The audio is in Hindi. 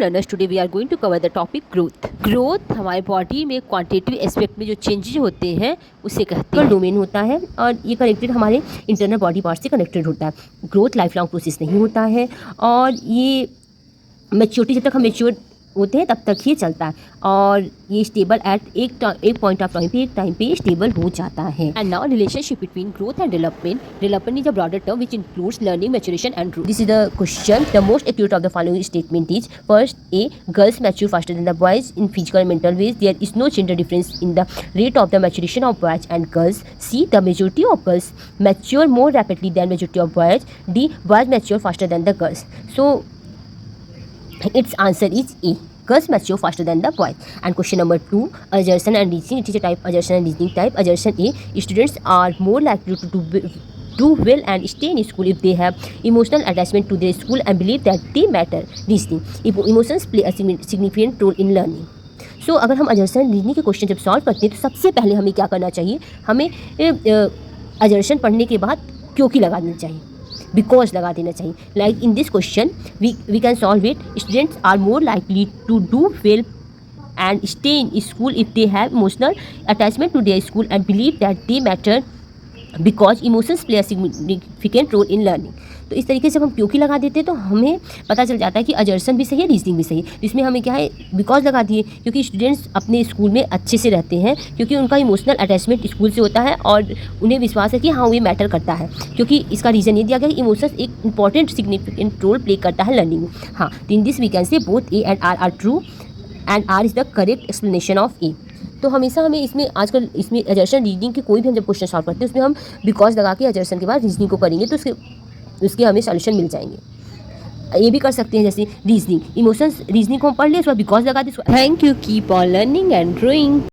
learners, today we are going to cover the topic growth. Growth हमारे बॉडी में क्वांटिटेटिव एस्पेक्ट में जो चेंजेस होते हैं उसे कहते हैं डोमेन होता है और ये कनेक्टेड हमारे इंटरनल बॉडी पार्ट से कनेक्टेड होता है। ग्रोथ लाइफ लॉन्ग प्रोसेस नहीं होता है और ये मैच्योरिटी जब तक हम मैच्योर होते हैं तब तक ही चलता है और ये स्टेबल एट एक पॉइंट ऑफ टाइम पे स्टेबल हो जाता है। And now relationship between growth and development. Development is a broader term which includes learning, maturation and growth. This is the question. The most accurate of the following statement is: first, A, girls mature faster than the boys in physical and mental ways. There is no gender difference in the rate of the maturation of boys and girls. C, the majority of girls mature more rapidly than majority of boys. D, boys mature faster than the girls. So its answer is A. Girls mature faster than the boys. And question number 2, assertion and reasoning. It is a type assertion and reasoning type. Assertion A: students are more likely to do well and stay in school if they have emotional attachment to their school and believe that they matter. Reasoning: emotions play a significant role in learning. So अगर हम assertion रीजनिंग के क्वेश्चन जब सॉल्व करते हैं तो सबसे पहले हमें क्या करना चाहिए, हमें assertion पढ़ने के बाद क्योंकि लगा देना चाहिए, बिकॉज लगा देना चाहिए। Like in this question we can solve it: students are more likely to do well and stay in school if they have emotional attachment to their school and believe that they matter because emotions play a significant role in learning. तो इस तरीके से जब हम क्योंकि लगा देते हैं तो हमें पता चल जाता है कि असर्शन भी सही है, रीजनिंग भी सही है। इसमें हमें क्या है, बिकॉज लगा दिए क्योंकि स्टूडेंट्स अपने स्कूल में अच्छे से रहते हैं, क्योंकि उनका इमोशनल अटैचमेंट स्कूल से होता है और उन्हें विश्वास है कि हाँ वो ये मैटर करता है, क्योंकि इसका रीज़न ये दिया गया कि इमोशंस एक इंपॉर्टेंट सिग्निफिकेंट रोल प्ले करता है लर्निंग में। हाँ, तो in this we can say both A and R true and R is the correct explanation of A. तो हमेशा हमें इसमें आजकल इसमें असर्शन रीजनिंग के कोई भी हम जब क्वेश्चन सॉल्व करते हैं उसमें हम बिकॉज लगा के असर्शन के बाद रीजनिंग को करेंगे तो उसके हमें सॉल्यूशन मिल जाएंगे। ये भी कर सकते हैं जैसे रीजनिंग, इमोशंस रीजनिंग को हम पढ़ लें, उसके बाद बिकॉज लगा दें। Thank you. Keep on learning and growing.